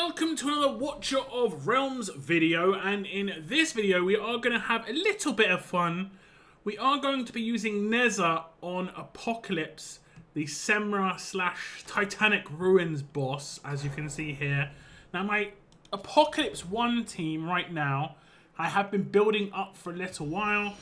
welcome to another Watcher of Realms video, and in this video we are going to have a little bit of fun. We are going to be using Ne Zha on Apocalypse, the Semrah / Titanic Ruins boss, as you can see here. Now my Apocalypse 1 team right now, I have been building up for a little while,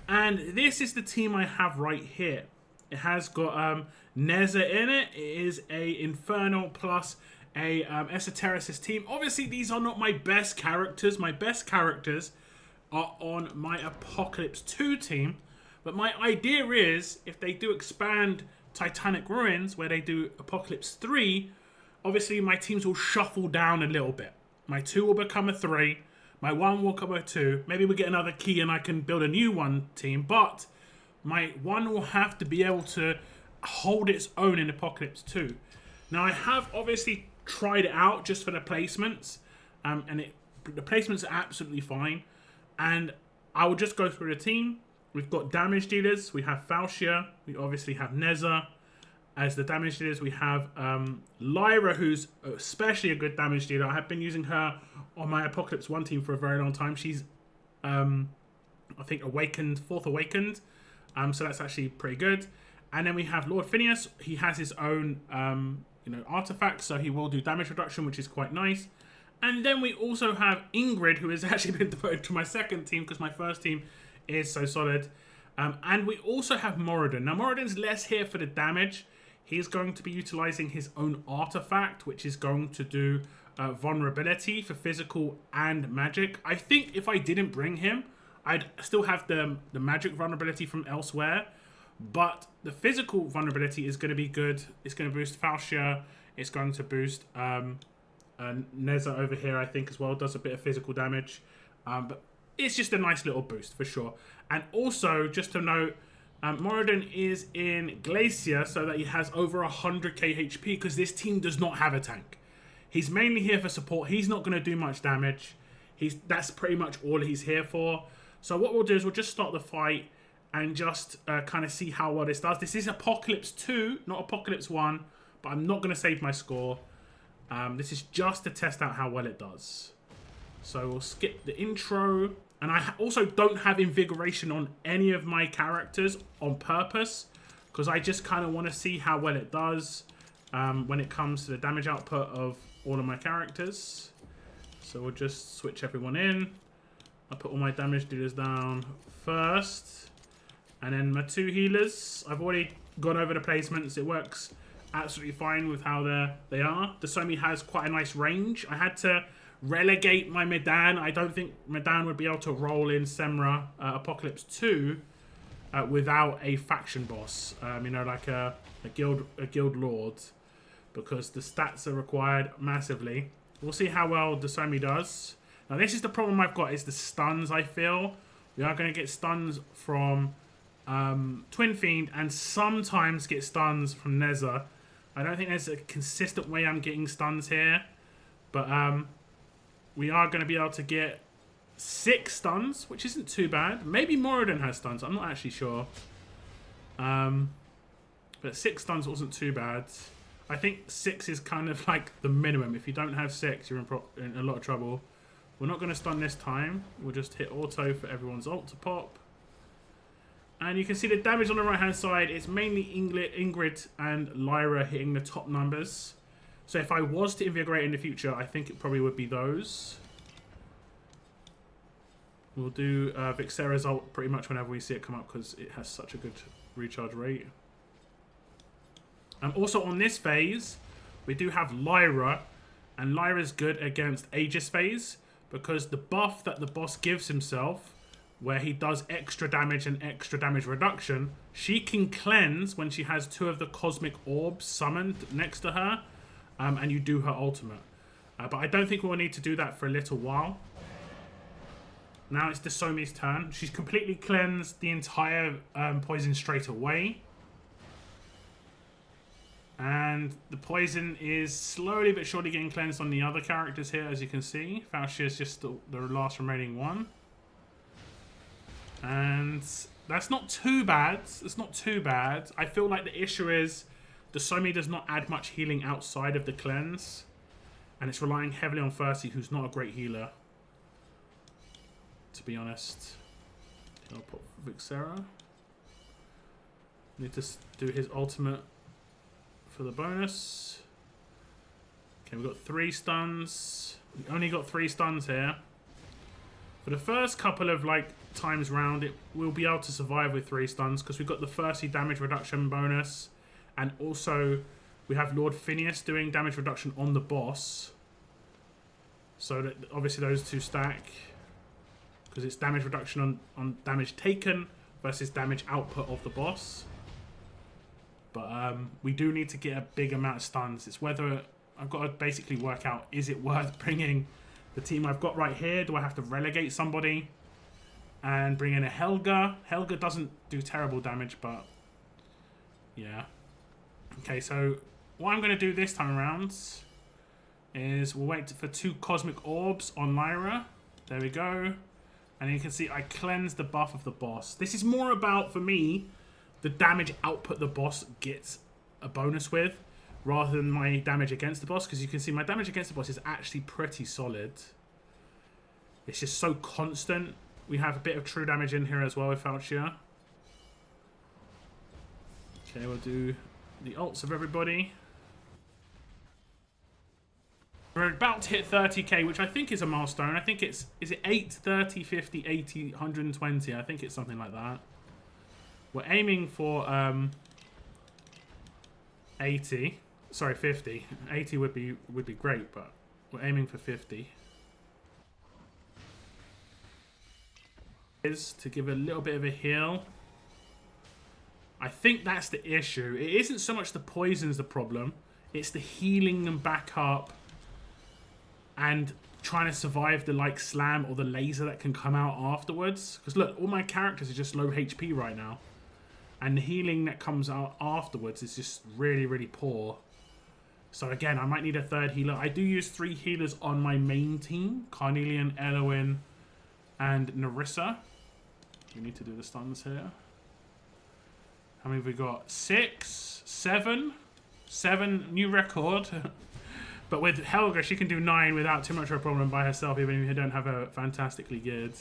and this is the team I have right here. It has got Ne Zha in it. It is a Infernal plus a Esotericist team. Obviously, these are not my best characters. My best characters are on my Apocalypse 2 team. But my idea is, if they do expand Titanic Ruins, where they do Apocalypse 3, obviously my teams will shuffle down a little bit. My 2 will become a 3. My 1 will become a 2. Maybe we'll get another key and I can build a new 1 team. But my 1 will have to be able to hold its own in Apocalypse 2. Now, I have obviously tried it out just for the placements, and the placements are absolutely fine. And I will just go through the team. We've got damage dealers. We have Falchia. We obviously have Ne Zha as the damage dealers. We have Lyra, who's especially a good damage dealer. I have been using her on my Apocalypse 1 team for a very long time. She's, I think, fourth awakened. So that's actually pretty good. And then we have Lord Phineas. He has his own artifact, so he will do damage reduction, which is quite nice. And then we also have Ingrid, who has actually been devoted to my second team because my first team is so solid. And we also have Moradin. Now, Moradin's less here for the damage. He's going to be utilizing his own artifact, which is going to do vulnerability for physical and magic. I think if I didn't bring him, I'd still have the magic vulnerability from elsewhere. But the physical vulnerability is going to be good. It's going to boost Falchia. It's going to boost Ne Zha over here, I think, as well. Does a bit of physical damage. But it's just a nice little boost, for sure. And also, just to note, Moradin is in Glacier, so that he has over 100k HP, because this team does not have a tank. He's mainly here for support. He's not going to do much damage. That's pretty much all he's here for. So what we'll do is we'll just start the fight and just kind of see how well this does. This is Apocalypse 2, not Apocalypse 1, but I'm not going to save my score. This is just to test out how well it does. So we'll skip the intro. And I also don't have Invigoration on any of my characters on purpose, because I just kind of want to see how well it does when it comes to the damage output of all of my characters. So we'll just switch everyone in. I'll put all my damage dealers down first. And then my 2 healers, I've already gone over the placements. It works absolutely fine with how they are. The Somi has quite a nice range. I had to relegate my Medan. I don't think Medan would be able to roll in Semrah Apocalypse 2 without a faction boss. Like a guild lord, because the stats are required massively. We'll see how well the Somi does. Now, this is the problem I've got, is the stuns, I feel. We are going to get stuns from Twin Fiend, and sometimes get stuns from Ne Zha. I don't think there's a consistent way I'm getting stuns here, but we are going to be able to get 6 stuns, which isn't too bad. Maybe Moradin has stuns, I'm not actually sure. But 6 stuns wasn't too bad. I think 6 is kind of like the minimum. If you don't have 6, you're in a lot of trouble. We're not going to stun this time. We'll just hit auto for everyone's ult to pop. And you can see the damage on the right-hand side is mainly Ingrid and Lyra hitting the top numbers. So if I was to Invigorate in the future, I think it probably would be those. We'll do Vixera's ult pretty much whenever we see it come up, because it has such a good recharge rate. Also on this phase, we do have Lyra. And Lyra's good against Aegis phase, because the buff that the boss gives himself, where he does extra damage and extra damage reduction, she can cleanse when she has 2 of the cosmic orbs summoned next to her, and you do her ultimate. But I don't think we'll need to do that for a little while. Now it's the Somi's turn. She's completely cleansed the entire poison straight away. And the poison is slowly but surely getting cleansed on the other characters here, as you can see. Falchia is just the last remaining one. And that's not too bad. It's not too bad. I feel like the issue is the Somi does not add much healing outside of the cleanse. And it's relying heavily on Thirsty, who's not a great healer, to be honest. I'll put Vixera. Need to do his ultimate for the bonus. Okay, we've got 3 stuns. We only got 3 stuns here. For the first couple of times round, we'll be able to survive with 3 stuns because we've got the Thirsty damage reduction bonus, and also we have Lord Phineas doing damage reduction on the boss. So that obviously those 2 stack because it's damage reduction on damage taken versus damage output of the boss. But we do need to get a big amount of stuns. It's whether I've got to basically work out, is it worth bringing the team I've got right here? Do I have to relegate somebody and bring in a Helga? Helga doesn't do terrible damage, but yeah. Okay, so what I'm going to do this time around is we'll wait for 2 Cosmic Orbs on Lyra. There we go. And you can see I cleanse the buff of the boss. This is more about, for me, the damage output the boss gets a bonus with, rather than my damage against the boss, because you can see my damage against the boss is actually pretty solid. It's just so constant. We have a bit of true damage in here as well with Falchia. Okay, we'll do the ults of everybody. We're about to hit 30k, which I think is a milestone. I think is it 8, 30, 50, 80, 120? I think it's something like that. We're aiming for 80. Sorry, 50. 80 would be great, but we're aiming for 50. Is to give a little bit of a heal. I think that's the issue. It isn't so much the poison's the problem. It's the healing them back up and trying to survive the slam or the laser that can come out afterwards. Because look, all my characters are just low HP right now. And the healing that comes out afterwards is just really, really poor. So again, I might need a 3rd healer. I do use 3 healers on my main team. Carnelian, Eloin, and Narissa. We need to do the stuns here. How many have we got? 6, 7. 7, new record. But with Helga, she can do 9 without too much of a problem by herself, even if you don't have her fantastically geared.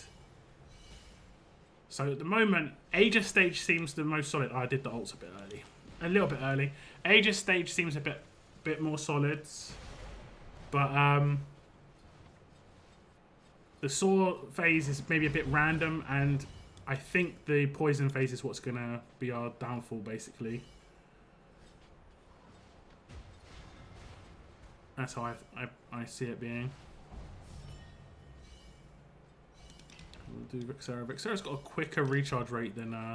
So at the moment, Aegis stage seems the most solid. Oh, I did the ults a bit early. A little bit early. Aegis stage seems a bit more solid. But the Saw phase is maybe a bit random, and I think the Poison phase is what's going to be our downfall, basically. That's how I see it being. We'll do Vixera. Vixera's got a quicker recharge rate than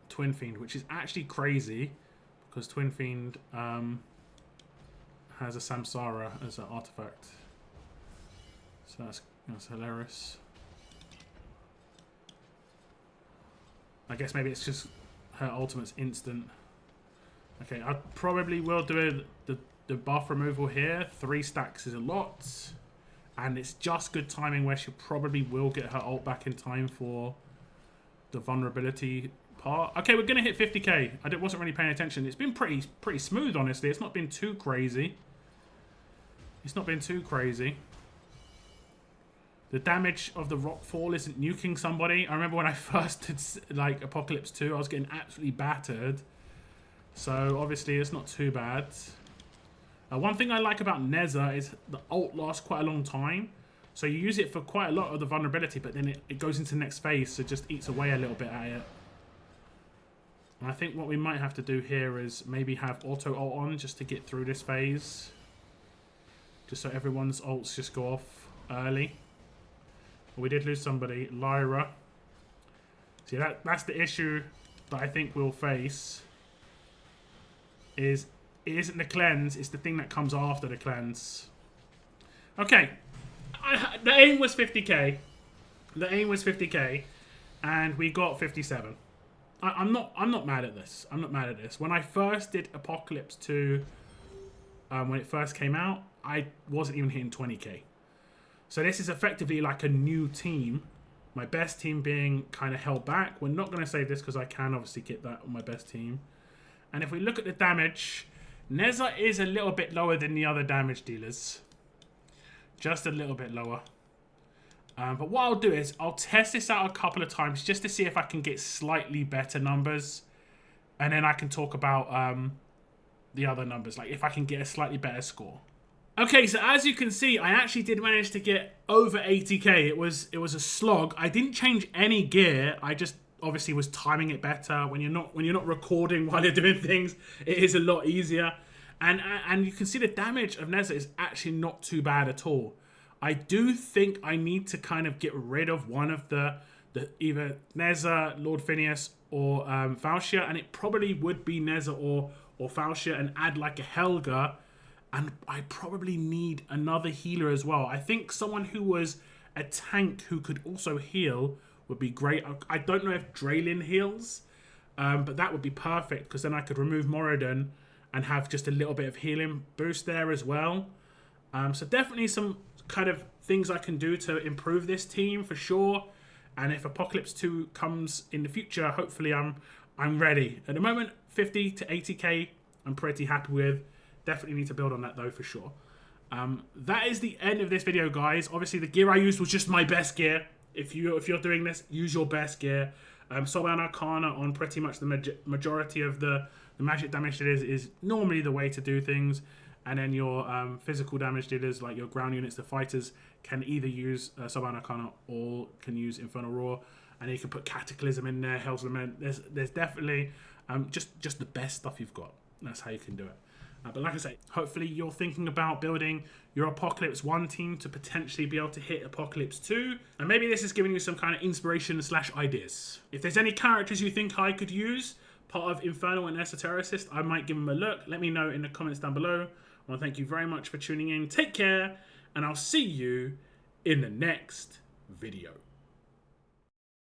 Twin Fiend, which is actually crazy because Twin Fiend has a Samsara as an artifact. So that's hilarious. I guess maybe it's just her ultimate's instant. Okay, I probably will do the buff removal here. 3 stacks is a lot. And it's just good timing where she probably will get her ult back in time for the vulnerability part. Okay, we're going to hit 50k. I wasn't really paying attention. It's been pretty smooth, honestly. It's not been too crazy. It's not been too crazy. The damage of the rockfall isn't nuking somebody. I remember when I first did Apocalypse 2, I was getting absolutely battered. So obviously it's not too bad. One thing I like about Ne Zha is the ult lasts quite a long time. So you use it for quite a lot of the vulnerability, but then it goes into the next phase, so it just eats away a little bit at it. And I think what we might have to do here is maybe have auto ult on just to get through this phase. Just so everyone's ults just go off early. But we did lose somebody, Lyra. See, that's the issue that I think we'll face. It isn't the cleanse, it's the thing that comes after the cleanse. Okay. The aim was 50k. The aim was 50k. And we got 57. I'm not mad at this. I'm not mad at this. When I first did Apocalypse 2, when it first came out, I wasn't even hitting 20k. So this is effectively like a new team. My best team being kind of held back. We're not going to save this because I can obviously get that on my best team. And if we look at the damage, Ne Zha is a little bit lower than the other damage dealers. Just a little bit lower. But what I'll do is I'll test this out a couple of times just to see if I can get slightly better numbers. And then I can talk about the other numbers, like if I can get a slightly better score. Okay, so as you can see, I actually did manage to get over 80k. It was a slog. I didn't change any gear. I just obviously was timing it better. When you're not recording while you're doing things, it is a lot easier. And you can see the damage of Ne Zha is actually not too bad at all. I do think I need to kind of get rid of one of the either Ne Zha, Lord Phineas, or Falchia, and it probably would be Ne Zha or Falchia, and add like a Helga. And I probably need another healer as well. I think someone who was a tank who could also heal would be great. I don't know if Draylin heals, but that would be perfect because then I could remove Moradin and have just a little bit of healing boost there as well. So definitely some kind of things I can do to improve this team for sure. And if Apocalypse 2 comes in the future, hopefully I'm ready. At the moment, 50 to 80k I'm pretty happy with. Definitely need to build on that though for sure. That is the end of this video, guys. Obviously the gear I used was just my best gear. If you're doing this, use your best gear. Soul and Arcana on pretty much the majority of the magic damage dealers is normally the way to do things. And then your physical damage dealers, like your ground units, the fighters, can either use Soul and Arcana or can use Infernal Roar. And you can put Cataclysm in there, Hell's Lament. There's definitely just the best stuff you've got. That's how you can do it. But like I say, hopefully you're thinking about building your Apocalypse 1 team to potentially be able to hit Apocalypse 2. And maybe this is giving you some kind of inspiration / ideas. If there's any characters you think I could use, part of Infernal and Esotericist, I might give them a look. Let me know in the comments down below. I want to thank you very much for tuning in. Take care, and I'll see you in the next video.